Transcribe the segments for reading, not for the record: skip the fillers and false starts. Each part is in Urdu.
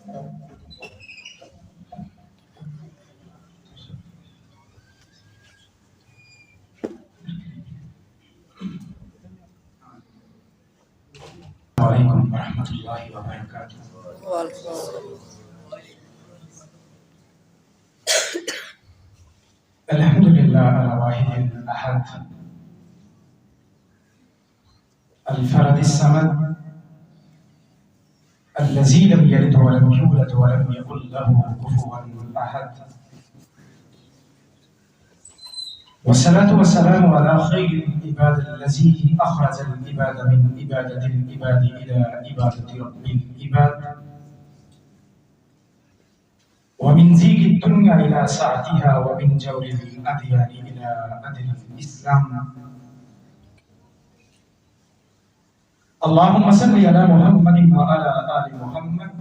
وعلیکم ورحمۃ اللہ وبرکاتہ۔ الحمد للہ الواحد الاحد الفرد الصمد الذي لم يلد ولم يولد ولم يكن له كفوا احد، والصلاة والسلام على خير العباد الذي أخرج العباد من عبادة العباد إلى عبادة رب العباد، ومن زيغ الدنيا إلى سعتها، ومن جور الأديان إلى عدل الإسلام. اللهم صل على محمد وعلى آل محمد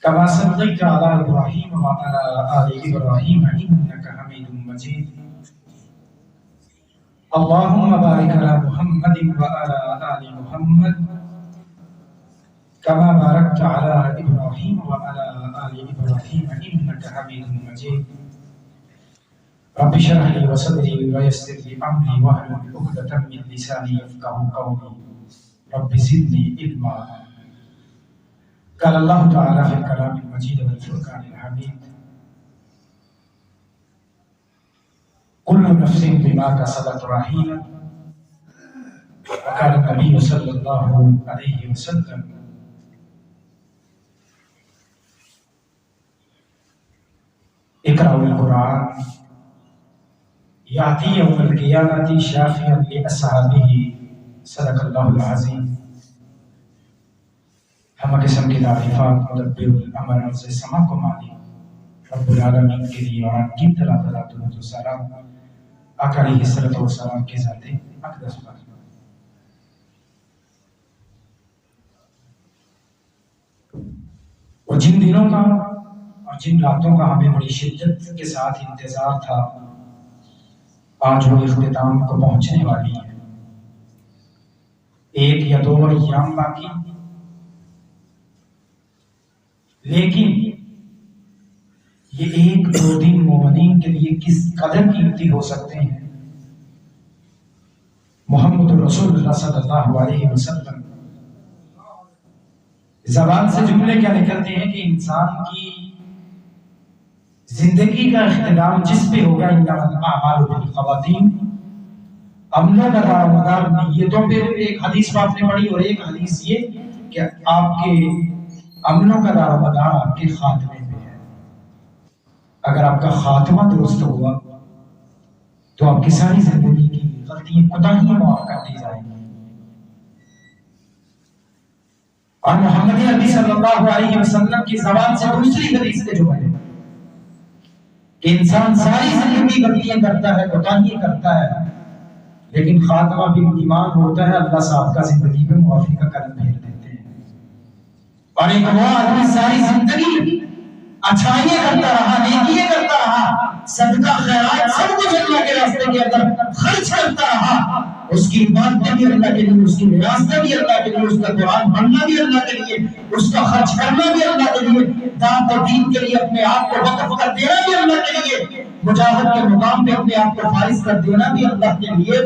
كما صليت على إبراهيم وعلى آل إبراهيم إنك حميد مجيد. اللهم بارك على محمد وعلى آل محمد كما باركت على إبراهيم وعلى آل إبراهيم إنك حميد مجيد. رب اشرح لي وصدري ويسر لي أمري واحلل عقدة من لساني يفقهوا قولي رب زدني علما. قال الله تعالى في الكلام المجيد والفرقان الحميد: كل نفس بما كسبت رهينة. وقال النبي صلى الله عليه وسلم: اقرأوا القرآن يأتي يوم القيامة شافعا لأصحابه. صدق اللہ العظیم. ہم قسم کی تعریفات مدبر الامر عرض سما کو مالک رب العالمین کے لیے اور ان کی طرح درود و سلام آقا علیہ الصلوۃ والسلام کے ذات اقدس پر. وہ جن دنوں کا اور جن راتوں کا ہمیں بڑی شدت کے ساتھ انتظار تھا، آج وہ اختتام کو پہنچنے والی ہے. ایک یا دو ایام باقی، لیکن یہ ایک دو دن مومنین کے لیے کس قدر قیمتی ہو سکتے ہیں. محمد رسول اللہ صلی اللہ علیہ وسلم زبان سے جملے کیا نکلتے ہیں کہ انسان کی زندگی کا اختتام جس پہ ہوگا انما الاعمال بالخواتیم، عملوں کا دار و مدار نیتوں پہ. ایک حدیث آپ نے پڑھی اور ایک حدیث یہ کہ آپ کے عملوں کا دار و مدار آپ کے خاتمے پہ ہے. اگر آپ کا خاتمہ درست ہوا تو آپ کی ساری زندگی کی غلطیاں کوتاہیاں معاف کر دی جائیں گی. اور محمد عربی صلی اللہ علیہ وسلم کی زبان سے دوسری حدیث کے جملے کہ انسان ساری زندگی غلطیاں کرتا ہے، کوتاہیاں کرتا ہے، لیکن خاتمہ بالایمان ہوتا ہے. اللہ صاحب کا زندگی میں معافی کا قدم پھیر دیتے ہیں. اور ایک وہ آدمی ساری زندگی اچھائیاں کرتا رہا، نیکیاں کرتا رہا، صدقہ خیرات سب کچھ اللہ کے راستے کے اندر خرچ کرتا رہا، اس کی عبادت بھی اللہ کے لیے، اس کی ریاستیں بھی اللہ کے لیے، اس کا قرآن پڑھنا بھی اللہ کے لیے، اس کا خرچ کرنا بھی اللہ کے لیے، دعوت دین کے لیے اپنے آپ کو وقف کر دینا بھی اللہ کے لیے، مجاہد کے مقام پہ اپنے آپ کو فائز کر دینا بھی اللہ کے لیے،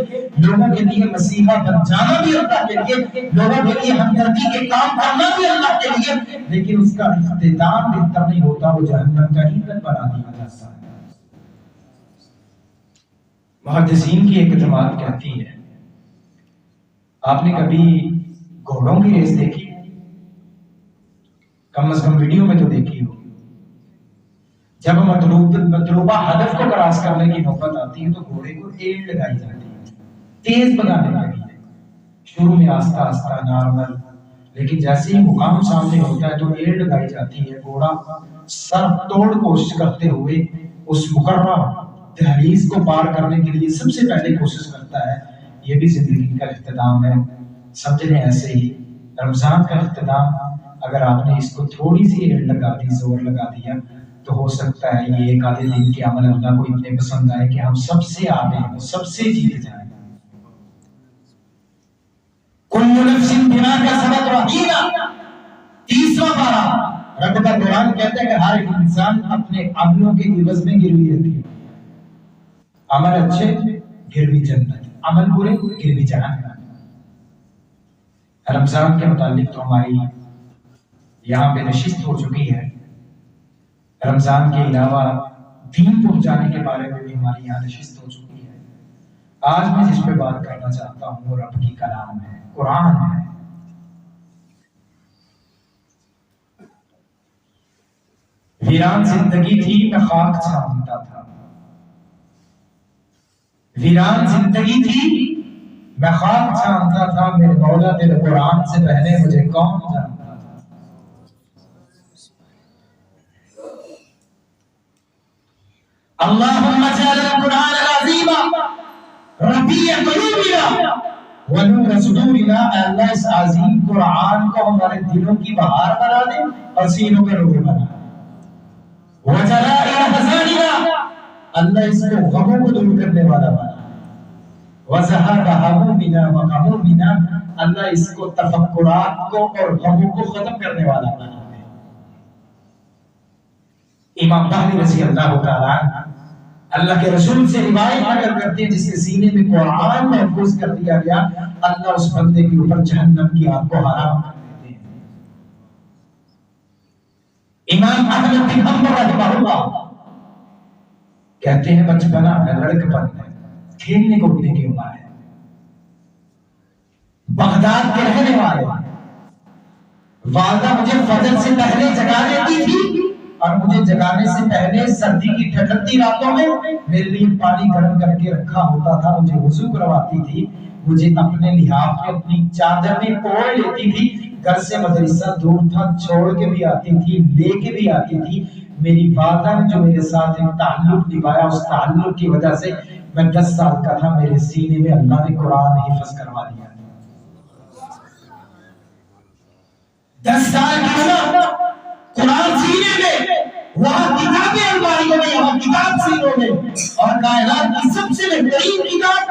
لوگوں کے لیے مسیحا بن جانا بھی اللہ کے لیے، لوگوں کے لیے ہمدردی کے کام کرنا بھی اللہ کے لیے، لیکن اس کا اختتام بہتر نہیں ہوتا، وہ جہنم کا ایندھن بنا دیا جاتا ہے. محدثین کی ایک جماعت کہتی ہے، آپ نے کبھی گھوڑوں کی ریس دیکھی؟ کم از کم ویڈیو میں تو دیکھی ہو. جب مطلوبہ ہدف کو کراس کرنے کی نوبت آتی ہے تو گھوڑے کو ایڑ لگائی جاتی ہے، تیز بگانے کے لیے. شروع میں آہستہ آہستہ نارمل، لیکن جیسے ہی مقام سامنے ہوتا ہے تو ایڑ لگائی جاتی ہے. گھوڑا سر توڑ کوشش کرتے ہوئے اس مقررہ دہلیز کو پار کرنے کے لیے سب سے پہلے کوشش کرتا ہے. یہ بھی زندگی کا اختتام ہے. سمجھ لیں ایسے ہی رمضان کا اختتام، اگر آپ نے اس کو تھوڑی سی ایڑ لگا دی، زور لگا دیا، تو ہو سکتا ہے یہ ایک آدھے دن کے عمل اللہ کو اتنے پسند آئے کہ ہم سب سے آگے ہوں، سب سے جیت جائیں. کل نفس بما کسبت رہینہ، تیسرا پارہ رب کا قرآن کہتا ہے کہ ہر انسان اپنے عملوں کے عوض میں گروی رکھے، عمل اچھے گروی جنت، عمل برے گروی جہنم۔ رمضان کے متعلق تو ہماری یہاں پہ نشست ہو چکی ہے، رمضان کے علاوہ دین پہنچانے کے بارے میں بھی ہماری یہاں نشست ہو چکی ہے۔ آج میں جس پہ بات کرنا چاہتا ہوں وہ رب کی کلام ہے، قرآن ہے۔ ویران زندگی تھی میں خاک چھانتا تھا، ویران زندگی تھی میں خاک چھانتا تھا، میرے مولا تیرے قرآن سے پہلے مجھے کون جانتا تھا۔ اللہم اجعل القرآن العظیم ربیع قلوبنا ونور صدورنا، اے اللہ اس عظیم قرآن کو ہمارے دلوں کی بہار بنا دے اور سینوں کا نور بنا دے۔ وجلاء احزاننا، اللہ اس کو غموں کو دور کرنے والا بنا دے۔ وذهاب همومنا وغمومنا، اللہ اس کو تفکرات کو اور غموں کو ختم کرنے والا بنا دے۔ امام بہلی رضی اللہ تعالیٰ اللہ کے رسول سے روایت نقل کرتے ہیں جس کے سینے میں قرآن محفوظ کر دیا گیا، اللہ اس بندے کے اوپر جہنم کی آگ کو حرام کر دیتے ہیں۔ امام احمد بن حنبل رحمہ اللہ کہتے ہیں بچپنا ہے، لڑکپن ہے، کھیلنے کودنے کی عمر ہے، بغداد کے رہنے والے، والدہ مجھے فجر سے پہلے جگا دیتی تھی اور مجھے جگانے سے پہلے سردی کی ٹھنڈی راتوں میں میرے لیے پانی گرم کر کے رکھا ہوتا تھا، مجھے وضو کرواتی تھی، مجھے اپنے لحاف میں اپنی چادر میں اوڑھ لیتی تھی، گھر سے مدرسہ دور تھا چھوڑ کے بھی آتی تھی، لے کے بھی آتی تھی۔ میری والدہ نے جو میرے ساتھ ایک تعلق نبھایا، اس تعلق کی وجہ سے میں 10 سال کا تھا، میرے سینے میں اللہ نے قرآن حفظ کروا دیا۔ 10 سال کی عمر، قرآن سینے میں، وہاں کتابیں الماری میں، یہاں کتاب سینوں میں، اور کائنات کی سب سے بہترین کتاب،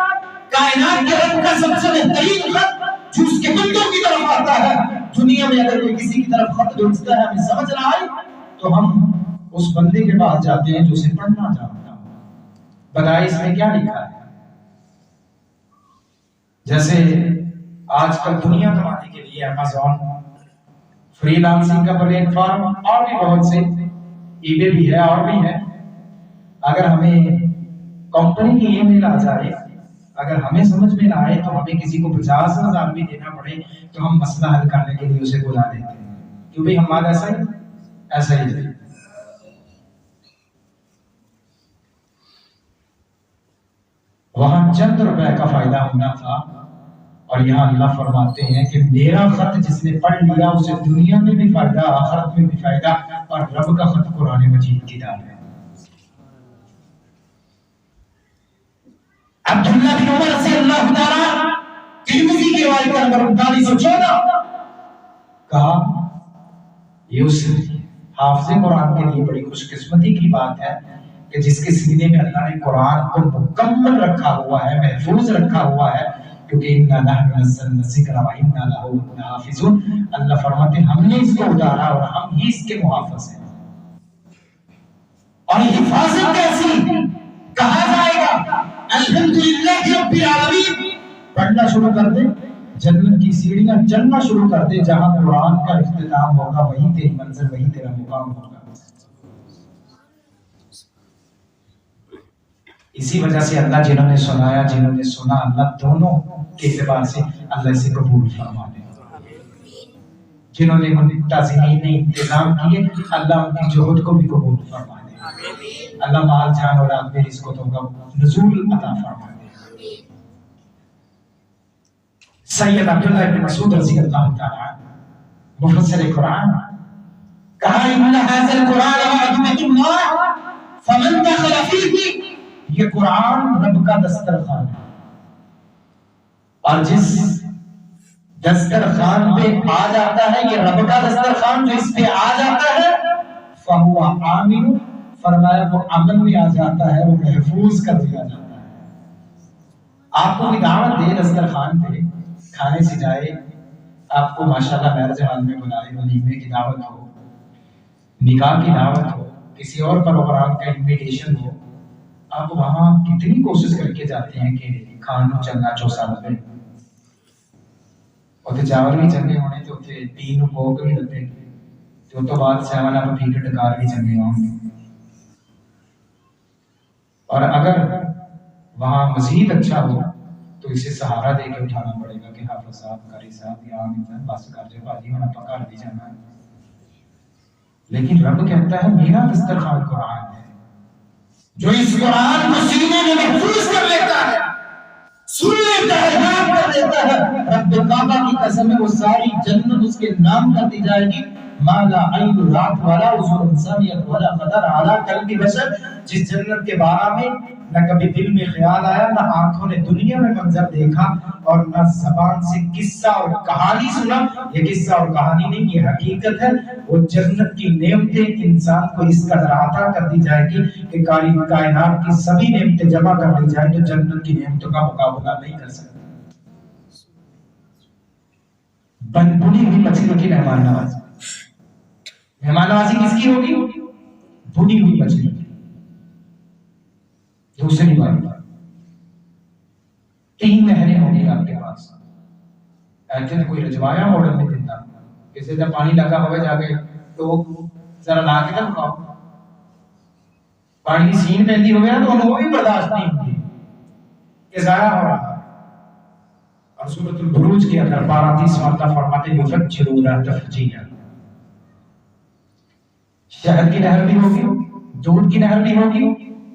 کائنات کے رب کا سب سے بہترین خط جو اس کے بندوں کی طرف آتا ہے۔ دنیا میں اگر کوئی کسی کی طرف خط بھیجتا ہے ہمیں سمجھ رہا ہے تو ہم اس بندے کے پاس جاتے ہیں جو اسے پڑھنا جانتا ہے، بتائے اس میں کیا لکھا ہے۔ جیسے آج کل دنیا کمانے کے لیے امازون، فری لانسنگ کا پلیٹ فارم اور بھی بہت سے، ای بے بھی ہے اور بھی ہے۔ اگر ہمیں کمپنی کی ای میل آ جائے، اگر ہمیں سمجھ میں نہ آئے تو ہمیں کسی کو 50,000 بھی دینا پڑے تو ہم مسئلہ حل کرنے کے لیے اسے بلا لیتے ہیں، کیوں بھائی ہمارا ایسا ہی ہے۔ وہاں چند روپے کا فائدہ ہونا تھا، اور یہاں اللہ فرماتے ہیں کہ میرا خط جس نے پڑھ لیا اسے دنیا میں بھی فائدہ، آخرت میں بھی فائدہ، اور رب کا خط قرآن مجید کی کتاب ہے۔ عبداللہ بن عمر رضی اللہ تعالیٰ ترمذی کی روایت نمبر 3914 کہا یہ اس حافظ قرآن کے لیے بڑی خوش قسمتی کی بات ہے کہ جس کے سینے میں اللہ نے قرآن کو مکمل رکھا ہوا ہے، محفوظ رکھا ہوا ہے، کیونکہ اِنَّا نَحْنُ نَزَّلْنَا الذِّكْرَ وَإِنَّا لَهُ لَحَافِظُونَ، اللہ فرماتے ہیں ہم نے اس کو اتارا اور ہم ہی اس کے محافظ ہیں۔ اور حفاظت کیسی کہا جائے گا، الحمدللہ رب العالمین، پڑھنا شروع کر دے، جنت کی سیڑھیاں چلنا شروع کر دے، جہاں قرآن کا اختتام ہوگا وہی تیری منزل، وہی تیرا مقام ہوگا۔ اسی وجہ سے اللہ جنہوں نے سنایا، جنہوں نے سنا، اللہ دونوں کے اعتبار سے اللہ اسے قبول فرما لے۔ جنہوں نے تعظیمین نے انتظام کیے، اللہ ان کی جہد کو بھی قبول فرما لے۔ اللہ مال جان اور آپ میں رزق تو کا نزول عطا فرما دے۔ سید عبداللہ بن مسعود رضی اللہ تعالیٰ مفسر قرآن کہا ان هذا القرآن معدومۃ اللہ فمن دخل فیہ، یہ قرآن رب کا دسترخوان ہے، اور جس دسترخوان پہ آ جاتا ہے، یہ رب کا دسترخوان جو اس پہ آ جاتا ہے، فہو آمن، فرمایا وہ امن میں آ جاتا ہے، وہ محفوظ کر دیا جاتا ہے۔ آپ کو بھی دعوت دے دسترخوان پہ کھانے سے جائے، آپ کو ماشاءاللہ میرج حال میں بلائے، ولیمے کی دعوت ہو، نکاح کی دعوت ہو، کسی اور پروگرام کا انویٹیشن ہو، آپ وہاں کتنی کوشش کر کے جاتے ہیں کہ کھانو چنگا چوسا لگے، اتنے چاول بھی چنگے ہونے تو اتنے تین کوک بھی لگے، تو بعد 7 اپ پی کے ڈکار بھی چنگے ہوں گے۔ اور اگر وہاں مزید اچھا ہو تو اسے سہارا دے کے اٹھانا پڑے گا کہ حافظ صاحب، قاری صاحب، یا بس کر جائے بھاجی، ہم آپ گھر بھی جانا ہے۔ لیکن رب کہتا ہے میرا دسترخوان قرآن ہے، جو اس قرآن کو سینے میں محفوظ کر لیتا ہے، سن لیتا ہے، یاد کر لیتا ہے، رب کعبہ کی قسم ہے وہ ساری جنت اس کے نام کر دی جائے گی۔ مالا عین رات والا حضور سمیت ولا قدر اعلی قلب بشر، جس جنت کے بارے میں نہ کبھی دل میں خیال آیا، نہ آنکھوں نے دنیا میں منظر دیکھا، اور نہ زبان سے قصہ اور کہانی سنا۔ یہ قصہ اور کہانی نہیں، یہ حقیقت ہے۔ وہ جنت کی نعمتیں انسان کو اس قدر عطا کر دی جائے گی کہ کائنات کی سبھی نعمتیں جمع کر لی جائیں تو جنت کی نعمتوں کا مقابلہ نہیں کر سکتے۔ بنی ہوئی مچھلی کی مہمان نوازی، مہمان نوازی کس کی ہوگی؟ بنی ہوئی مچھلی۔ دوسری بات، 3 نہریں ہوں گی آپ کے پاس، ایسے کوئی رجوایا ماڈل نہیں دیتا، کسی کا پانی لگا ہوئے جا کے تو ذرا لا کے تو کھاؤ، پانی کی سین پہنتی ہوئے نا تو انہوں بھی برداشت نہیں ہوگی کہ ضائع ہو رہا۔ اور سورۃ البروج کے اندر 32 مرتبہ فرماتے ہیں یفجرون تفجیرا، شہد کی نہر بھی ہوگی، دودھ کی نہر بھی ہوگی،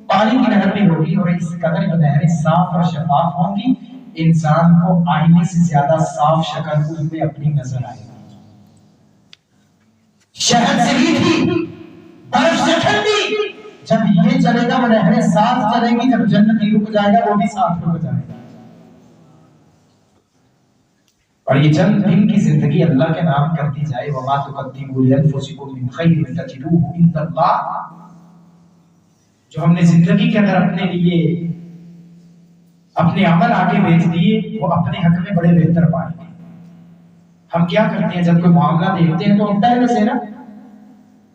پانی کی نہر بھی ہوگی، اور اس قدر یہ نہریں صاف اور شفاف ہوں گی انسان کو آئینے سے زیادہ صاف شکل ان میں اپنی نظر آئے گی۔ شہد سے میٹھی، برف سے ٹھنڈی، جب یہ چلے گا وہ نہریں ساتھ چلیں گی، جب جنتی رک جائے گا وہ بھی ساتھ رک جائے گا۔ اور یہ چند دن کی زندگی اللہ کے نام کر دی جائے، وَمَا تُقَدِّمُوا لِأَنفُسِكُم مِّن خَيْرٍ تَجِدُوهُ عِندَ اللَّهِ، جو ہم نے زندگی کے اندر اپنے لیے اپنے عمل آگے بھیج دیے وہ اپنے حق میں بڑے بہتر پائیں گے۔ ہم کیا کرتے ہیں جب کوئی معاملہ دیکھتے ہیں تو ہم پہلے سے نا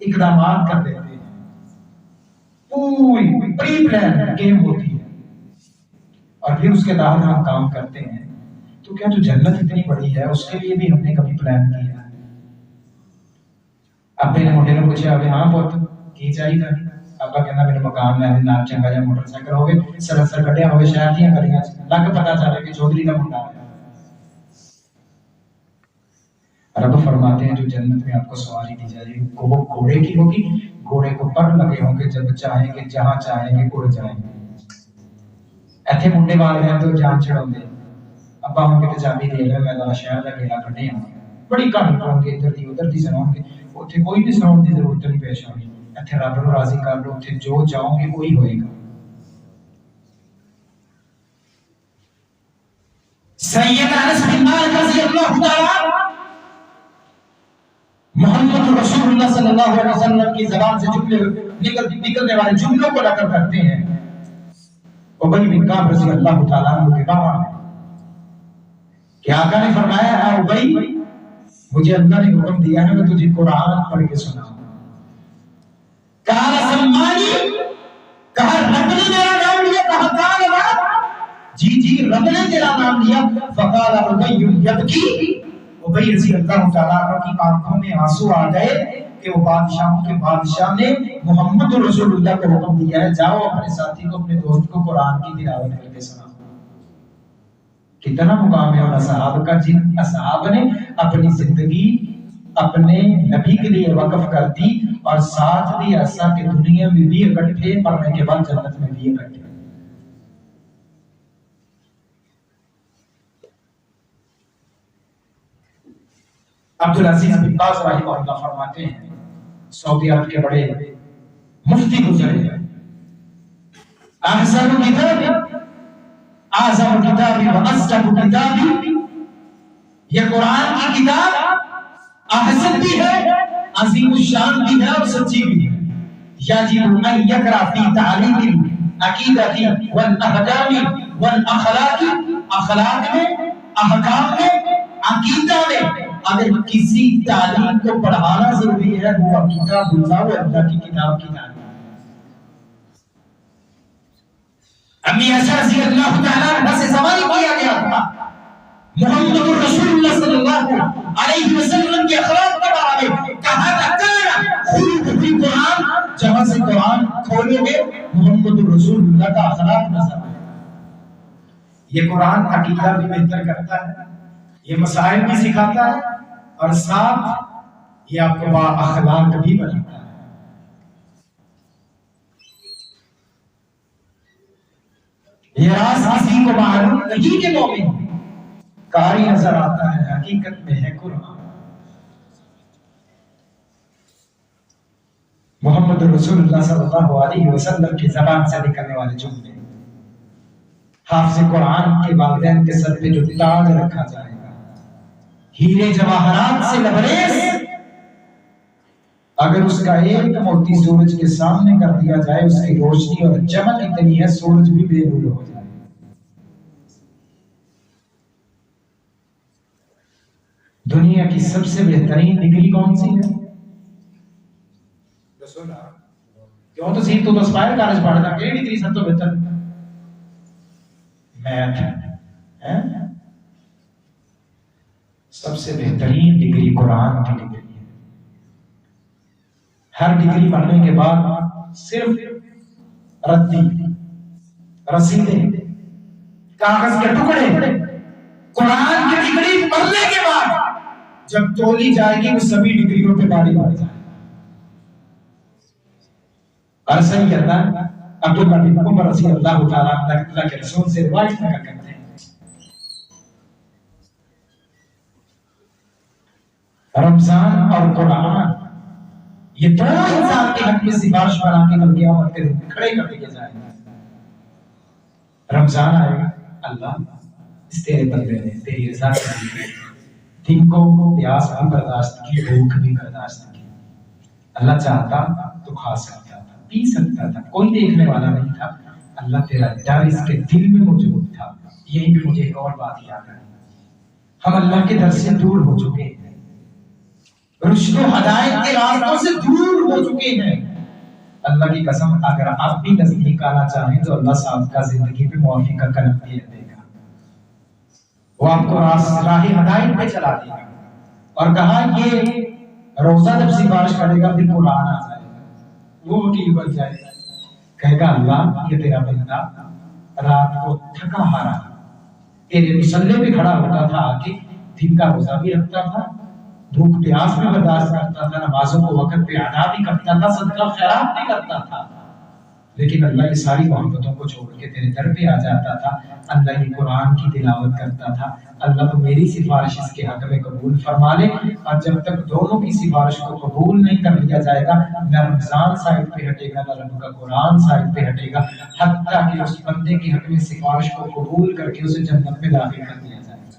اقدامات کر دیتے ہیں، پوری پری پلان گیم ہوتی ہے، اور پھر اس کے بعد ہم کام کرتے ہیں۔ تو کیا جو جنت اتنی بڑی ہے اس کے لیے بھی ہم نے کبھی پلان کیا ہے؟ اب میرے منڈے نے پوچھا ابھی ہاں بہت کی چاہیے تھا، ابا کہنا میرے مقام میں نام چنگا جا موٹر سائیکل ہوگی، سر کٹیا ہوئے شاید ہی کریاں لگ پتا چلے کہ چودھری کا منڈا ہے۔ رب فرماتے ہیں جو جنت میں آپ کو سواری دی جائے گی وہ گھوڑے کی ہوگی، گھوڑے کو پر لگے ہوں گے، جب چاہیں گے جہاں چاہیں گے اڑ جائیں گے۔ ایتھے منڈے والے ہیں تو جان چھڑاؤ دے، ابا ہوں گے تو چابی دے لے، میں ذرا شہر کا گیلا کھڑے ہوں بڑی کہانی پڑھوں گے، ادھر دی سناؤں گے، اتنے کوئی بھی سناؤں کی ضرورت نہیں پیش ہونی، اتنے رب کو راضی کر لو، اتنے جو چاہوں گے وہی ہوئے گا۔ سیدنا انس بن مالک رضی اللہ تعالی محمد رسول اللہ صلی اللہ علیہ وسلم کی زبان سے جملے نکلنے والے جملوں کو نقل کرتے ہیں۔ ابی بن کعب رضی اللہ تعالیٰ عنہ کے بارے میں کہ آقا نے فرمایا ہے ابی مجھے اللہ نے حکم دیا ہے میں تجھے قرآن پڑھ کے سناؤں۔ کہا سمانی، کہا رب نے میرا نام لیا، کہا کال رب، جی رب نے تیرا نام لیا۔ فقال ابی یبکی، ابی رضی اللہ تعالیٰ عنہ کی آنکھوں میں آنسو آ گئے کہ وہ بادشاہوں کے بادشاہ نے محمد رسول اللہ کو حکم دیا ہے جاؤ اپنے ساتھی کو اپنے دوست کو قرآن کی تلاوت کر کے سناؤ۔ کتنا مقام ہے ان اصحاب کا جن اصحاب نے اپنی زندگی اپنے نبی کے لیے وقف کر دی اور ساتھ بھی ایسا کہ دنیا میں بھی اکٹھے، مرنے کے بعد جنت میں بھی اکٹھے۔ عبدالعزیز بن باز رحمہ اللہ فرماتے ہیں سعودی عرب کے بڑے مفتی گزرے ہیں، احسن کتاب اعظم کتاب و اصدق کتاب، یہ قرآن کی کتاب احسن بھی ہے، عظیم الشان بھی ہے اور سچی بھی ہے۔ یجب ان یقرأ فی تعلیم العقیدۃ والاحکام والاخلاق، اخلاق میں، احکام میں، عقیدہ میں اگر کسی تعلیم کو پڑھانا ضروری ہے وہ کتاب اللہ و اللہ کی کتاب کی تعلیم. امی عائشہ رضی اللہ تعالیٰ عنہ سے سوال کیا گیا تھا محمد رسول اللہ صلی اللہ علیہ وسلم کے اخلاق کے بارے میں. کہا تھا خلق فی قرآن، جہاں سے قرآن کھولو گے محمد رسول اللہ کا اخلاق نظر آئے. یہ قرآن عقیدہ بھی بہتر کرتا ہے، یہ مسائل بھی سکھاتا ہے، اور ساتھ یہ آپ کو با اخلاق بھی بناتا ہے. یہ راز کسی کو معلوم نہیں کہ مومن قاری نظر آتا ہے، حقیقت میں ہے قرآن. محمد رسول اللہ صلی اللہ علیہ وسلم کی زبان سے نکلنے والے جملے، حافظ قرآن کے والدین کے سر پہ جو تاج رکھا جائے گا ہیرے جواہرات سے لبریز، اگر اس کا ایک موتی سورج کے سامنے کر دیا جائے اس کی روشنی اور چمک اتنی ہے سورج بھی بے نور ہو جائے. دنیا کی سب سے بہترین ڈگری کون سی ہے؟ کیوں تو سیٹ تو اسپائر کالج پڑھتا کہ ڈگری سب تو بہتر میتھ ہے. سب سے بہترین ڈگری قرآن کی ڈگری ہے. ہر ڈگری پڑھنے کے بعد صرف ردی رسیدیں کاغذ کے ٹکڑے قرآن کی ڈگری پڑھنے کے بعد جب تولی جائے گی وہ سبھی ڈگریوں پہ باری بار جائے گا. اور صحیح کہتا ہے عبداللہ بن عمر رضی اللہ تعالیٰ اللہ کے رسول سے روایت لگا کرتے ہیں رمضان اور قرآن یہ دونوں انسان کے حق میں سفارش بنا کے کل قیامت کے دن کھڑے کر دیے جائیں گے. رمضان آئے گا، اللہ اس تیرے بندے نے تیری رضا کے لیے دن کو پیاس بھی برداشت کی، بھوک بھی برداشت کی. اللہ چاہتا تو کھا سکتا تھا، پی سکتا تھا، کوئی دیکھنے والا نہیں تھا. اللہ تیرا ڈر اس کے دل میں موجود تھا. یہیں پہ مجھے ایک اور بات یاد آئی، ہم اللہ کے در سے دور ہو چکے ہیں، رشد و ہدایت کے راستوں سے دور ہو چکے ہیں. اللہ کی قسم اگر آپ بھی نزدیک آنا چاہیں تو اللہ صاحب کا زندگی پہ معافی کا قلم دے دے گا، وہ آپ کو راہ ہدایت پہ چلا دے گا. اور کہا یہ روزہ جب سفارش کرے گا پھر قرآن آ جائے گا، وہ وکیل بن جائے گا، کہے گا اللہ یہ تیرا بندہ رات کو تھکا ہارا تیرے مصلے پہ کھڑا ہوتا تھا، آگے دن کا روزہ بھی رکھتا تھا، بھوک پیاس بھی برداشت کرتا تھا، نمازوں کو وقت پہ ادا بھی کرتا تھا، صدقہ خیرات بھی کرتا تھا، لیکن اللہ یہ ساری محبتوں کو چھوڑ کے تیرے در پہ آ جاتا تھا. اللہ یہ قرآن کی تلاوت کرتا تھا. اللہ تو میری سفارش اس کے حق میں قبول فرما لے. اور جب تک دونوں کی سفارش کو قبول نہیں کر لیا جائے گا نہ رمضان سائڈ پہ ہٹے گا نہ رب کا قرآن سائڈ پہ ہٹے گا، حتیٰ کہ اس بندے کے حق میں سفارش کو قبول کر کے اسے جنت میں داخل کر دیا جائے گا.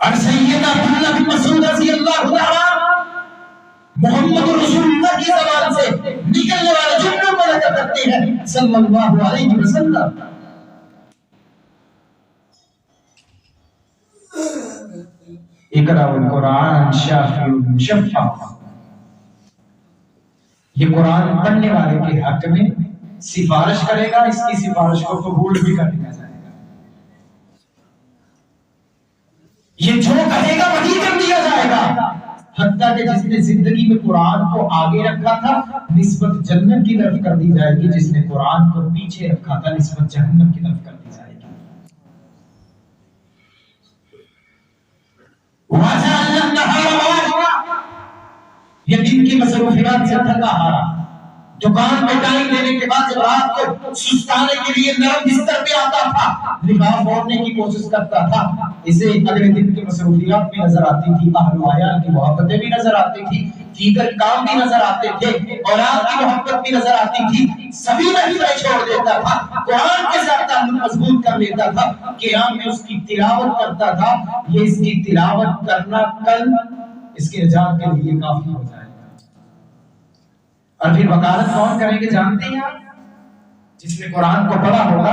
اور سیدنا عبداللہ بن مسعود رضی اللہ تعالیٰ محمد رسول اللہ کی زبان سے نکلنے والے جملوں کو نقل کرتے ہیں صلی اللہ علیہ وسلم. اقرأ القرآن شافع مشفع، یہ قرآن پڑھنے والے کے حق میں سفارش کرے گا، اس کی سفارش کو قبول بھی کر لیا جائے گا. یہ جو کہے گا وہی کر دیا جائے گا. حتیٰ کہ جس نے زندگی میں قرآن کو آگے رکھا تھا نسبت جنت کی طرف کر دی جائے گی، جس نے قرآن کو پیچھے رکھا تھا نسبت جہنم کی طرف کر دی جائے گی. یہ دن کی مصروفیات سے تھکا ہارا، دکان پہ ٹائم دینے کے بعد جب رات کو سستانے کے لیے نرم بستر پہ آتا تھا، لباس اوڑھنے کی کوشش کرتا تھا، اسے اگلے دن کی مصروفیات بھی نظر آتی تھی، اہل و عیال کی محبتیں بھی نظر آتی تھی، دیگر کام بھی نظر آتے تھے، اولاد کی محبت بھی نظر آتی تھی. سبھی محفلیں چھوڑ دیتا تھا، قرآن کے ساتھ تعلق مضبوط کر لیتا تھا، قیام میں اس کی تلاوت کرتا تھا. یہ اس کی تلاوت کرنا کل اس کے نجات کے لیے کافی ہو جائے گا. اور پھر وکالت کون کریں گے جانتے ہیں آپ؟ جس نے قرآن کو پڑھا ہوگا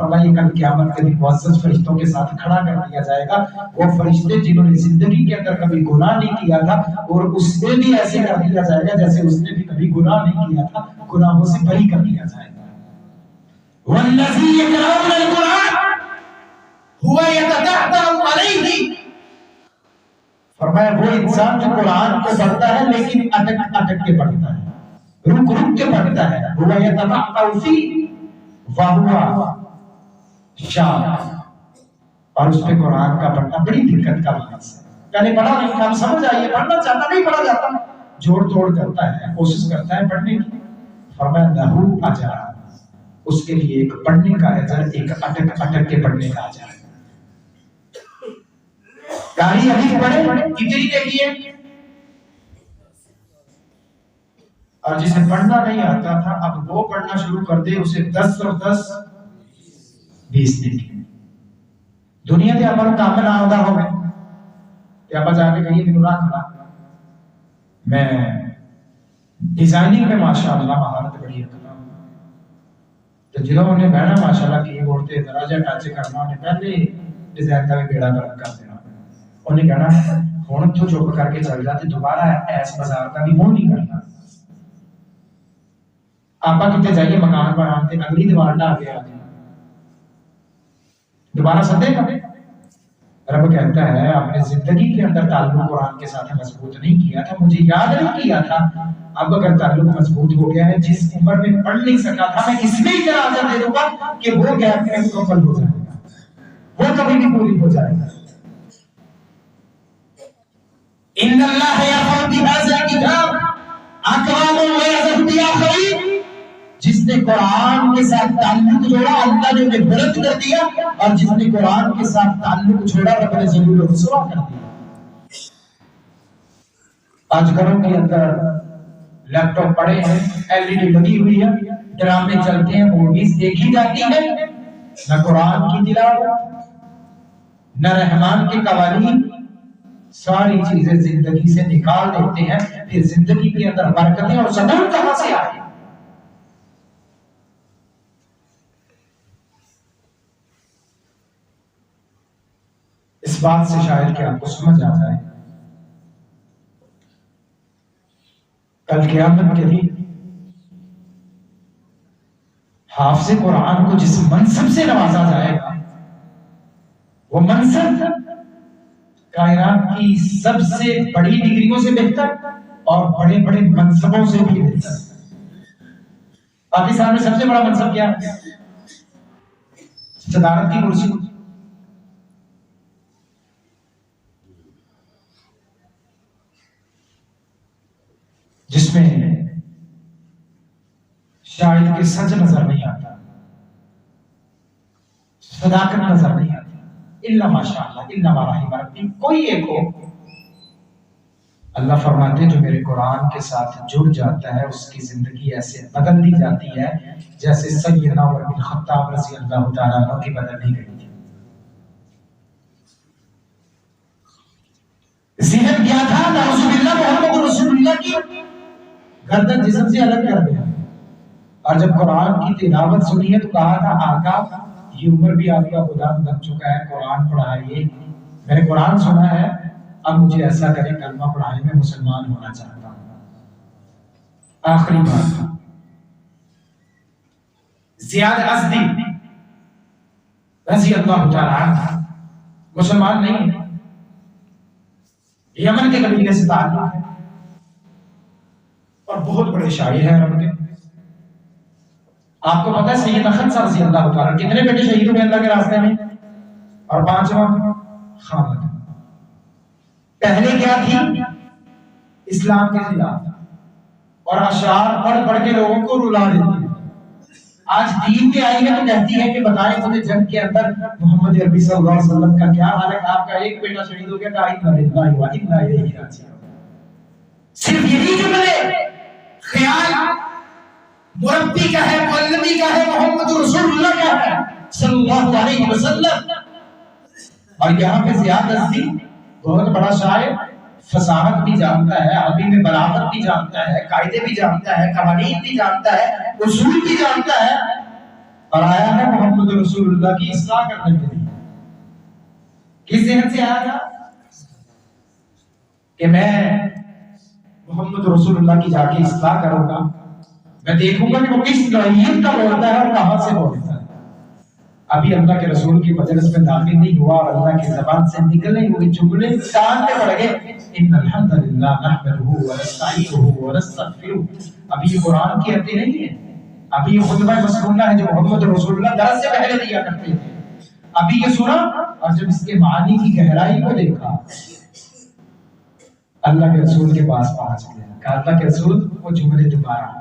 فرمائیے کل قیامت کے دن معزز فرشتوں کے ساتھ کھڑا کر دیا جائے گا وہ فرشتے جنہوں نے زندگی کے اندر کبھی گناہ نہیں کیا تھا، اور اس سے بھی ایسے کر دیا جائے گا جیسے اس نے بھی کبھی گناہ نہیں کیا تھا، گناہوں سے بری کر دیا جائے گا۔ وَالَّذِي يَقْرَؤُونَ الْقُرْآنَ هُوَ يَتَتَعْتَعُ عَلَيْهِ، فرمایا وہ انسان جو قرآن کو پڑھتا ہے لیکن اٹک اٹک کے پڑھتا ہے، رک رک کے پڑھتا ہے، هُوَ يَتَمَعَّعُ فِيهِ وَهُوَ شاق، اور اس پہ قرآن کا پڑھنا بڑی دقت کا باعث ہے۔ پہلے پڑھا نہیں تھا، سمجھ آئیے، پڑھنا چاہتا نہیں پڑھا جاتا، جوڑ توڑ کرتا ہے، کوشش کرتا ہے پڑھنے کی۔ فرمایا لہو اجر، اس کے لیے ایک پڑھنے کا اجر، ایک اٹک اٹک کے پڑھنے کا اجر۔ کاری ابھی پڑھے کتنی دیکھیے، اور جسے پڑھنا نہیں آتا تھا اب وہ پڑھنا شروع کر دے، اسے 10 اور 10 20 دیکھیں۔ دنیا کے عمل کام نہ ہوتا ہوگا کہ آپ جا کے کہیں دن رکھ لا، میں ڈیزائننگ میں ماشاءاللہ مہارت بڑی رکھتا ہوں، تو جنہوں نے بہنا ماشاءاللہ کی بورڈ تے دراجہ ٹچ کرنا، انہیں پہلے ڈیزائن کا بھی بیڑا گرک کر دینا، انہیں کہنا ہوں تو چپ کر کے چل جاتے، دوبارہ ایس بازار کا بھی منہ نہیں کرنا۔ آپ کتنے جائیے مکان بناتے اگلی دیوار ڈا کے آ جائے، دوبارہ سدے گا۔ رب کہتا ہے آپ نے زندگی کے اندر تعلق قرآن کے ساتھ مضبوط نہیں کیا تھا، مجھے یاد نہیں کیا تھا، اب اگر تعلق مضبوط ہو گیا ہے، جس عمر میں پڑھ نہیں سکا تھا میں اس میں اجازت دے دوں گا کہ وہ گیپ میں مکمل ہو جائے گا، وہ کبھی بھی پوری ہو جائے گا۔ ان اللہ یرفع بہذا الکتاب اقوام ویذر بآخرین، جس نے قرآن کے ساتھ تعلق جوڑا اللہ نے انہیں بلند کر دیا، اور جس نے قرآن کے ساتھ تعلق چھوڑا رب نے ذلیل و رسوا کر دیا۔ آج گھروں کے اندر لیپ ٹاپ پڑے ہیں، LED لگی ہوئی ہے، ڈرامے چلتے ہیں، موویز دیکھی جاتی ہے، نہ قرآن کی تلاوت نہ رحمان کے قوانین، ساری چیزیں زندگی سے نکال دیتے ہیں، پھر زندگی کے اندر برکتیں اور سکون کہاں سے آئے؟ اس بات سے شاید کہ آپ کو سمجھ آ جائے، کل قیامت کے دن حافظ قرآن کو جس منصب سے نوازا جائے گا، وہ منصب کائنات کی سب سے بڑی ڈگریوں سے بہتر اور بڑے بڑے منصبوں سے بھی بہتر۔ پاکستان میں سب سے بڑا منصب کیا ہے؟ صدارت کی کرسی، جس میں شاید کہ سچ نظر نہیں آتا، صداقت نظر نہیں آتی، الا ماشاءاللہ الا ما رحم ربی، کوئی ایک ہو۔ اللہ فرماتے ہیں جو میرے قرآن کے ساتھ جڑ جاتا ہے اس کی زندگی ایسے بدل دی جاتی ہے جیسے سیدنا عمر بن خطاب رضی اللہ تعالیٰ عنہ کی بدل دی گئی تھی۔ ذہن کیا تھا؟ نعوذ باللہ محمد رسول اللہ کی گردن جسم سے الگ کر دیا، اور جب قرآن کی تلاوت سنی ہے تو کہا تھا آقا یہ عمر بھی آپ کا غلام بن چکا ہے، قرآن پڑھائیے، میں نے قرآن سنا ہے، اب مجھے ایسا کریں کلمہ پڑھائیں، میں مسلمان ہونا چاہتا ہوں۔ آخری بات، زیاد ازدی رضی اللہ تعالیٰ عنہ مسلمان نہیں ہے، یمن کے قبیلے سے تعلق ہے اور بہت بڑے شاعر ہیں عرب کے۔ آپ کو پتا ہے سید خنسا رضی اللہ تعالیٰ کتنے بیٹے شہید ہوئے اللہ کے راستے میں؟ اور 5واں خامد۔ پہلے کیا تھی؟ اسلام کے خلاف اور اشعار پڑھ پڑھ کے لوگوں کو رلا دیتی ہے۔ آج دین میں آئی ہے تو کہتی ہے کہ بتائیں مجھے جنگ کے اندر محمد عربی صلی اللہ علیہ وسلم کا کیا حال ہے؟ آپ کا ایک بیٹا شہید ہو گیا، کہا انا للہ و انا الیہ راجعون۔ صرف یہی جملے خیال مربی کا ہے، مولوی کا ہے، محمد رسول اللہ کا ہے صلی اللہ علیہ وسلم۔ اور یہاں پہ زیاد ازدی بہت بڑا شاعر، فصاحت بھی جانتا ہے، عربی میں بلاغت بھی جانتا ہے، قاعدے بھی جانتا ہے، قوانین بھی جانتا ہے، اصول بھی جانتا ہے، اور آیا ہے محمد رسول اللہ کی اصلاح کرنے کے لیے. کس ذہن سے آیا تھا کہ میں محمد رسول اللہ کی جا کے اصلاح کروں گا, میں دیکھوں گا کہ وہ کس نوعیت کا بولتا ہے اور کہاں سے بولتا ہے. ابھی اللہ کے رسول کی مجلس میں داخل نہیں ہوا اور اللہ کی زبان سے نکلے ہوئے جملے کان پہ پڑ گئے, ان الحمد للہ نحمدہ ونستعینہ ونستغفرہ. ابھی یہ قرآن کی آیتیں نہیں ہیں, ابھی یہ خطبہ مسنونہ ہے جو محمد رسول اللہ درس سے پہلے دیا کرتے تھے. ابھی یہ سنا اور جب اس کے معانی کی گہرائی کو دیکھا, اللہ کے رسول کے پاس پہنچ گیا. کہا اللہ کے رسول وہ جملے دوبارہ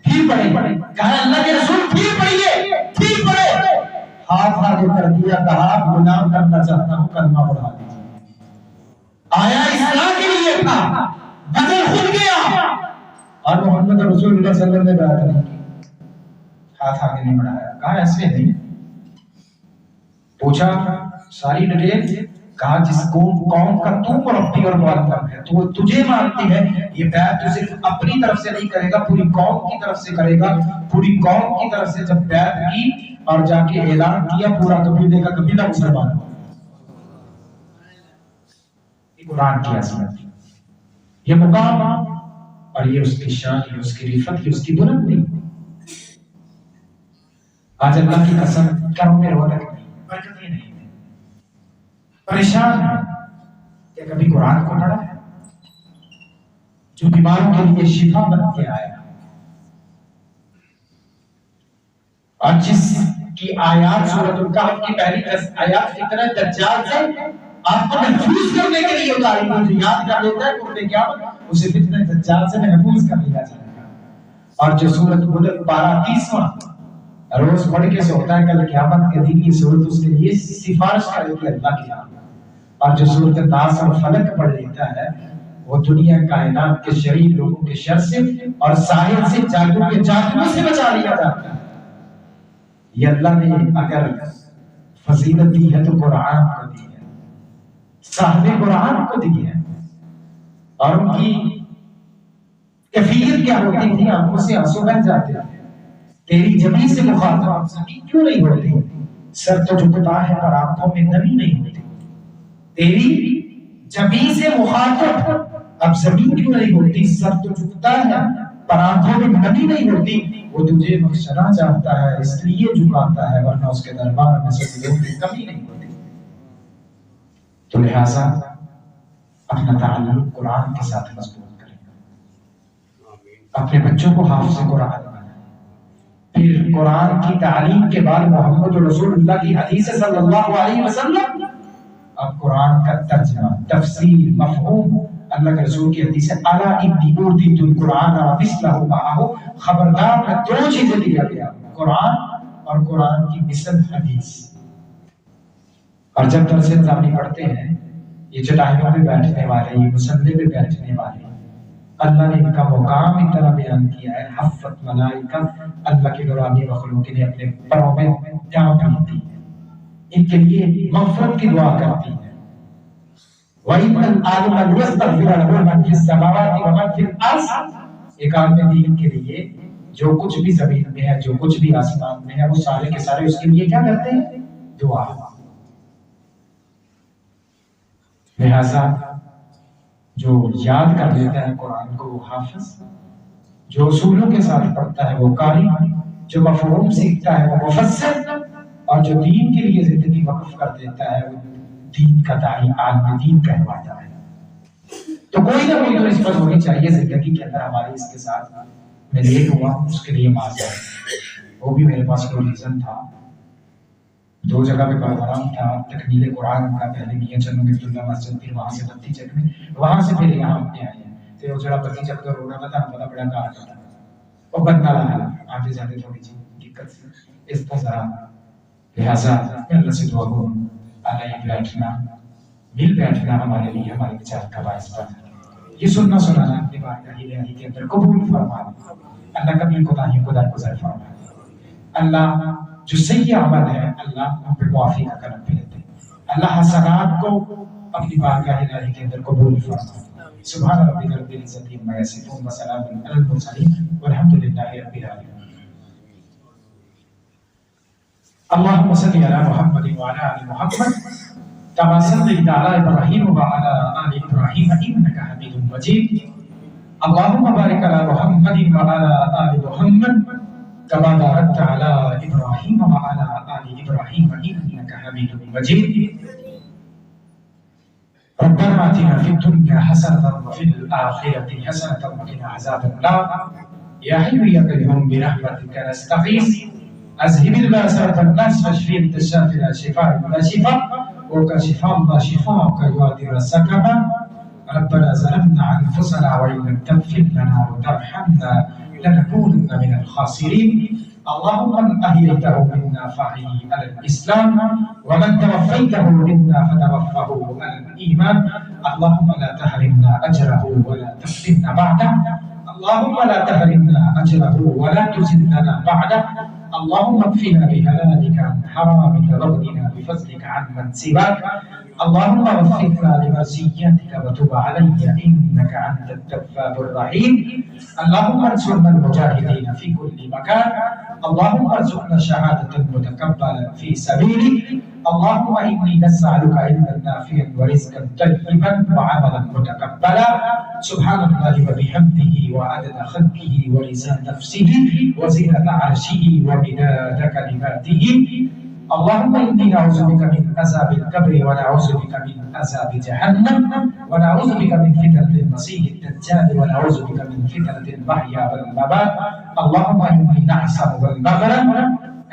پھر پڑھے. کہا اللہ کے رسول پھر پڑھیے, پھر پڑھے. ہاتھ آگے کر دیا, کہا غلام کرنا چاہتا ہوں, کلمہ پڑھا دیجیے. آیا اصلاح کے لیے تھا, بدل خود گیا اور محمد رسول اللہ صلی اللہ علیہ وسلم نے بیعت نہیں کی, ہاتھ آگے نہیں بڑھایا. کہا ایسے نہیں. پوچھا ساری ڈیٹیل, کہا جس قوم کا تو مربی اور معلم ہے, تو وہ تجھے مانتی ہے, یہ بیعت تو صرف اپنی طرف سے نہیں کرے گا, پوری قوم کی طرف سے کرے گا. پوری قوم کی طرف سے جب بیعت کی اور جا کے اعلان کیا, پورا قبیلے کا قبیلہ مسلمان ہوا. یہ قرآن کی عظمت, یہ مقام اور یہ اس کی شان, یہ اس کی رفت, یہ اس کی بلندی. آج اللہ کی قسم گھروں میں رونق نہیں, برکتیں نہیں, پریشان ہے کہ کبھی قرآن کو پڑھا ہے جو بیماروں کے لیے شفا بن کے آیا, اور جس کی آیات سورۃ الکہف کی پہلی 10 آیات فتنہ دجال سے آپ کو محفوظ کرنے کے لیے اتاری گئی, جو یاد کر لیتا ہے قرب قیامت اسے فتنہ دجال سے محفوظ کر لیا جائے گا. اور جو سورۃ ملک 12 30واں روز پڑھ کے سوتا ہے, کل قیامت کے دن یہ سورت اس کے لیے سفارش کرے گی اللہ کے یہاں. اور جو سورۃ ناس اور فلق پڑھ لیتا ہے وہ دنیا کائنات کے شریر لوگوں کے شر سے اور ساحر سے, جادو کے جادو سے بچا لیا جاتا ہے. یہ اللہ نے اگر فضیلت دی ہے تو قرآن کو دی ہے, صاحب قرآن کو دی ہے. اور ان کی کیفیت کیا ہوتی تھی, آنکھوں سے آنسو بہہ جاتے ہیں. تیری جبیں سے مخاطب آپ زمین کیوں نہیں ہوتی, سر تو جھکتا ہے پر آنکھوں میں نمی نہیں ہوتی. تیری جبیں سے مخاطب اب زمین کیوں نہیں ہوتی, سر تو جھکتا ہے پر آنکھوں میں نمی نہیں ہوتی. وہ تجھے بخشنا چاہتا ہے اس لیے جھکاتا ہے, ورنہ اس کے دربار میں سجدوں کی کمی نہیں ہوتی. تو لہٰذا اپنا تعلق قرآن کے ساتھ مضبوط کریں, اپنے بچوں کو حافظ قرآن بنائیں. پھر قرآن کی تعلیم کے بعد محمد رسول اللہ کی حدیث صلی اللہ علیہ وسلم, اب قرآن کا ترجمہ, تفسیر, مفہوم. اللہ کے رسول کی حدیث ہے, الا انی اوتیت القرآن ومثلہ معہ, خبردار میں 2 چیزیں دیا گیا, قرآن اور قرآن کی مثل حدیث. اور جب درس نظامی پڑھتے ہیں, یہ چٹائیوں پہ بیٹھنے والے, یہ مصلے پہ بیٹھنے والے, اللہ نے ان کا مقام اتنا بیان کیا ہے. حفت ملائکہ, اللہ کے نورانی مخلوق نے اپنے پروں میں ڈانپ لی تھی, ان کے لیے مغفرت کی دعا کرتی ہے. وَإِنَّ الْعَالِمَ لِيَسْتَغْفِرَ لَهُ مَنْ فِي السَّمَاوَاتِ وَمَنْ فِي الْأَرْضِ. ایک عالم دین کے لیے جو کچھ بھی زمین میں ہے, جو کچھ بھی آسمان میں ہے, وہ سارے کے سارے اس کے لیے کیا کرتے ہیں, دعا. لہذا جو یاد کر لیتا ہے قرآن کو وہ حافظ, جو اصولوں کے ساتھ پڑھتا ہے وہ قاری, جو مفہوم سیکھتا ہے وہ مفسر, اور جو دین کے لیے زندگی وقف کر دیتا ہے وہ دین کا داعی, عالم دین کہواتا ہے. تو کوئی نہ کوئی تو نسبت ہونی چاہیے زندگی کے اندر ہماری اس کے ساتھ. میں لیٹ ہوا اس کے لیے معذرت, وہ بھی میرے پاس کوئی ریزن تھا. 2 جگہ پہ پروگرام تھا, تکمیل قرآن کا, پہلے میاں چنو بیت اللہ مسجد, پھر وہاں سے بتی چک میں, وہاں سے پھر یہاں اپنے آئے ہیں. تو وہ جڑا بتی چک کر رونا تھا, بڑا بڑا کار تھا, وہ بننا رہا, آتے جاتے تھوڑی سی دقت سے اس کو ذرا. لہٰذا میں اللہ سے دعا کروں, اللہ یہ بیٹھنا, مل بیٹھنا ہمارے لیے ہمارے بچار کا باعث بنا. یہ سننا سنانا اپنی بارگاہ الہی کے اندر قبول فرما. اللہ کبھی کوتاہیوں کو درگزر فرما. اللہ جو صحیح عمل ہے اللہ ہم پہ معافی کا کرم پھیرتے. اللہ حسنات کو اپنی بارگاہ الہی کے اندر قبول فرما. سبحان ربک رب العزت عما یصفون وسلام علی المرسلین والحمد للہ رب العالمین. اللهم صل على محمد وعلى آل محمد كما صليت على إبراهيم وعلى آل إبراهيم إنك حميد مجيد. اللهم بارك على محمد وعلى آل محمد كما باركت على إبراهيم وعلى آل إبراهيم إنك حميد مجيد. ربنا آتنا في الدنيا حسنة وفي الآخرة حسنة وقنا عذاب النار. يا حي يا قيوم برحمتك نستغيث أذهب البأس والناس واشفي أنت الشافي لا شفاء إلا شفاء وكشف الله شفاءك يغادر السقما. ربنا ظلمنا أنفسنا وإن لم تغفر لنا وترحمنا لنكونن من الخاسرين. اللهم من أحييته منا فأحيه على الإسلام ومن توفيته منا فتوفه على الإيمان. اللهم لا تحرمنا أجره ولا تفتنا بعده. اللهم لا تحرمنا أجره ولا تزدنا بعده. اللهم اكفنا بحلالك عن حرامك واغننا بفضلك عن من سواك. اللهم وفقنا لمرضيتك وتب علي إنك أنت التواب الرحيم. اللهم انصرنا المجاهدين في كل مكان. اللهم ارزقنا شهادة متقبلا في سبيلك. اللهم إني نسألك علما نافعا ورزقا طيبا وعملا متقبلا. سبحان الله وبحمده وعدد خلقه ورضا نفسه وزنة عرشه ومداد كلماته. اللهم إني نعوذ بك من عذاب القبر ونعوذ بك من عذاب جهنم ونعوذ بك من فتنة المسيح الدجال ونعوذ بك من فتنة المحيا والممات. اللهم إني نعصم والمغرب.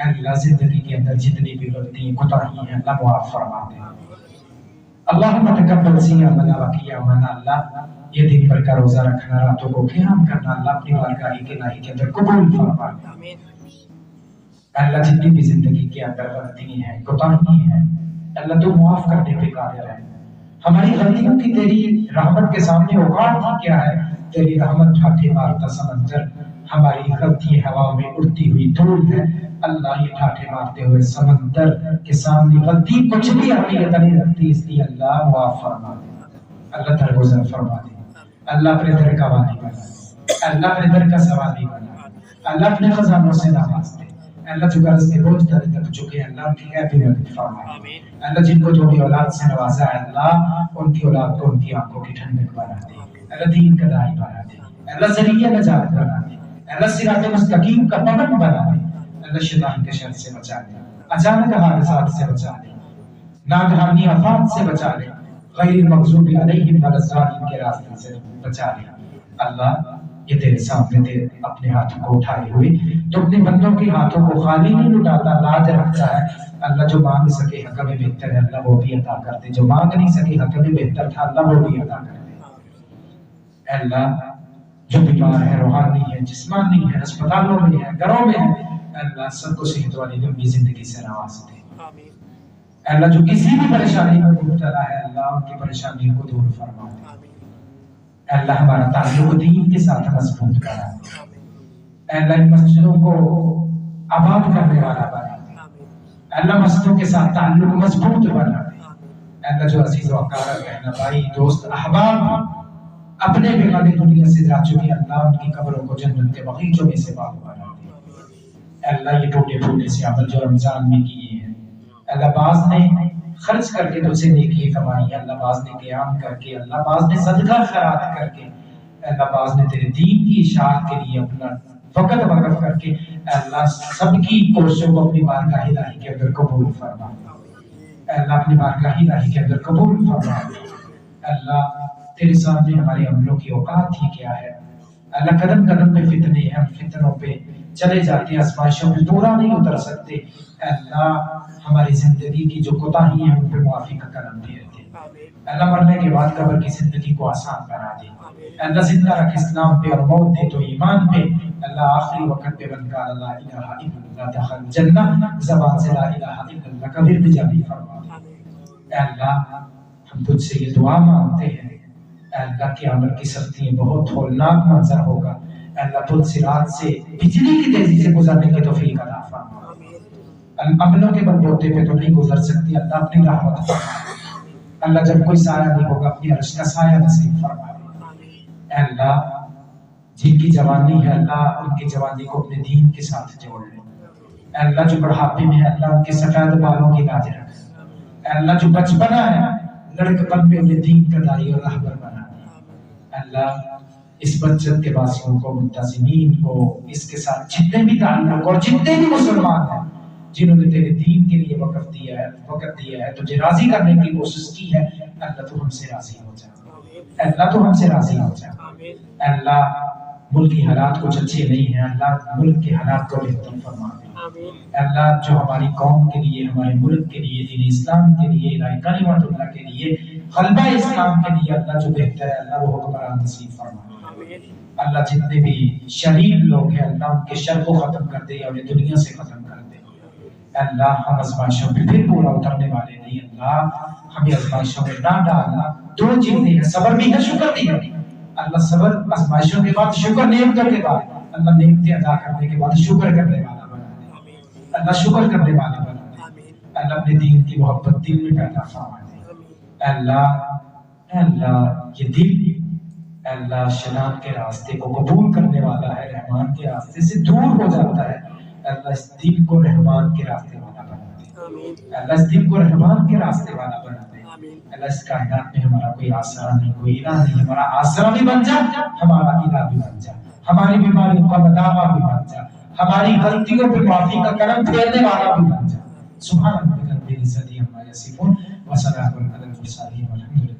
اللہ زندگی کے اندر جتنی بھی غلطی کوتاہی ہیں اللہ معاف فرما دے. اللہم تقبل صیامنا و قیامنا. اللہ یہ دن بھر کا روزہ رکھنا راتوں کو قیام کرنا اللہ اپنی بارگاہ کی الہی کے اندر قبول فرما دے. اللہ جتنی بھی زندگی کے اندر غلطی ہیں کوتاہی ہیں اللہ تو معاف کرنے پہ قادر ہے. ہماری غلطیوں کی تیری رحمت کے سامنے اوقات ہی کیا ہے. تیری رحمت ٹھاٹھے مارتا سمندر ہماری غلطی ہوا میں اڑتی ہوئی دھول ہے. اللہ یہ ٹھاٹھے مارتے ہوئے سمندر کے سامنے غلطی کچھ بھی اہمیت نہیں رکھتی. اس لیے اللہ معاف فرما دے. اللہ درگزر فرما دے. اللہ اپنے در کا والی بنا. اللہ اپنے در کا سوالی بنا. اللہ اپنے خزانوں سے نواز دے. اللہ جو غرض کے بوجھ تلے تک چکے اللہ ان کی عیب مدد فرما. اللہ جن کو جو بھی اولاد سے نوازا ہے اللہ ان کی اولاد کو ان کی آنکھوں کی ٹھنڈک بنا دے. اللہ دین کا داعی بنا دے. اللہ ذریعہ نجات بنا دے. اللہ صراط مستقیم کا پابند بنا دے. اللہ شیطان کے شر سے بچا لے. اچانک حادثات سے بچا لے. ناگہانی آفات سے بچا لے. غیر المغضوب علیہم ولا الضالین کے راستے سے بچا لے. اللہ یہ تیرے سامنے تیرے اپنے ہاتھوں کو اٹھائے ہوئے تو اپنے بندوں کے ہاتھوں کو خالی نہیں لٹاتا لاج رکھتا ہے. اللہ جو مانگ سکے حق میں بہتر ہے اللہ وہ بھی عطا کر دے. جو مانگ نہیں سکے حق میں بہتر تھا اللہ وہ بھی عطا کر دے. اللہ جو بیمار ہے روحانی ہے جسمانی ہے ہسپتالوں میں ہے گھروں میں ہے اللہ سب کو صحت والی لمبی زندگی سے نواز دے. اللہ جو کسی بھی پریشانی میں مبتلا ہے اللہ ان کی پریشانیوں کو دور فرما دے. اللہ ہمارا تعلق دین کے ساتھ مضبوط کرا دے. اللہ ان مسجدوں کو آباد کرنے والا بنا دے. اللہ مسجدوں کے ساتھ تعلق مضبوط بنا دے. اللہ جو عزیز و اقارب بہن بھائی دوست احباب اپنے بغیر دنیا سے جا چکے اللہ ان کی قبروں کو جنت کے باغیچوں میں سے باغ بنا دے. اللہ یہ ٹوٹے پھوٹے سے عمل جو رمضان میں کیے ہیں اللہ بعض نے خرچ کر کے تجھ سے نیکی کمائی اللہ بعض نے قیام کر کے اللہ بعض نے صدقہ خیرات کر کے اللہ بعض نے تیرے دین کی اشاعت کے لیے اپنا وقت وقف کر کے اللہ سب کی کوششوں کو اپنی بارگاہ الہی کے اندر قبول فرما. اللہ اپنی بارگاہ الہی کے اندر قبول فرما. اللہ تیرے سامنے ہمارے عملوں کی اوقات ہی کیا ہے. اللہ قدم قدم پہ فتنے ہیں ہم فتنوں پہ چلے جاتے ہیں آزمائشوں پہ پورا نہیں اتر سکتے. اللہ ہماری زندگی کی جو کوتاہی ہیں ان پہ معافی کا کرم دے دے. اللہ مرنے کے بعد قبر کی زندگی کو آسان بنا دے. اللہ زندہ رکھ اسلام پہ اور موت دے تو ایمان پہ. اللہ آخری وقت پہ من قال لا الہ الا اللہ دخل جنہ زبان سے لا الہ الا اللہ کا ورد جاری فرما دے. اے اللہ ہم تجھ سے یہ دعا مانگتے ہیں. اے اللہ قیامت کی سختیاں بہت ہولناک منظر ہوگا. اے اللہ تجھ صراط سے بجلی کی تیزی سے گزرنے کی توفیق عطا فرما. عملوں کے بلبوتے پہ تو نہیں گزر سکتی اللہ اپنی رحمت فرما. اللہ جب کوئی سایہ نہیں ہوگا اپنی عرش کا سایہ نصیب فرما. اے اللہ جن کی جوانی ہے اللہ ان کی جوانی کو اپنے دین کے ساتھ جوڑ لے. اے اللہ جو بڑھاپے میں ہے اللہ ان کے سفید بالوں کی لاج رکھ، اے اللہ جو بچپنا ہے لڑکپن میں انہیں دین کا داعی اور راہبر بنا دے، اے اللہ اس بچت کے واسطوں کو منتظمین کو اس کے ساتھ جتنے بھی تعلق اور جتنے بھی مسلمان ہیں جنہوں نے تیرے دین کے لیے وقت دیا ہے تجھے راضی کرنے کی کوشش کی ہے، اللہ تو ہم سے راضی ہو جا، اللہ تو ہم سے راضی ہو جا، اللہ ملکی حالات کچھ اچھے نہیں ہیں، اللہ ملک کے حالات کو بہتر فرما دے، اللہ جو ہماری قوم کے لیے ہمارے ملک کے لیے دین اسلام کے لیے الہی کلمت اللہ کے لیے غلبہ اسلام کے لیے اللہ جو بہتر ہے اللہ وہ حکمران نصیب فرما دے، اللہ جتنے بھی شریر لوگ ہیں اللہ ان کے شر کو ختم کر دے اور انہیں دنیا سے ختم کر دے، اللہ ہم آزمائشوں میں پھر پورا اترنے والے نہیں، اللہ ہمیں آزمائشوں میں نہ ڈالنا، دو چیزیں ہیں صبر بھی ہے شکر بھی ہے، اللہ صبر آزمائشوں کے بعد شکر نعمتوں کے بعد اللہ نعمتیں ادا کرنے کے بعد شکر کرنے والا بنا دے، اللہ شکر کرنے والا بنا دے، اللہ اپنے دین کی محبت دل میں پیدا فرما دے، اے اللہ یہ دل اے اللہ شیطان کے راستے کو قبول کرنے والا ہے، رحمان کے راستے سے دور ہو جاتا ہے، اللہ اس دل کو رحمان کے راستے والا بنا دے، اللہ اس دل کو رحمان کے راستے والا بنا دے، اللہ اس کائنات میں ہمارا کوئی آسرا نہیں، کوئی الہ نہیں، ہمارا آسرا بھی بن جا، ہمارا الہ بھی بن جا، ہماری بیماریوں کا مداوا بھی بن جا، ہماری غلطیوں پہ معافی کا کرم پھیرنے والا بھی بن جا، سبحان ربک رب العزت عما یصفون وسلام علی المرسلین والحمد للہ۔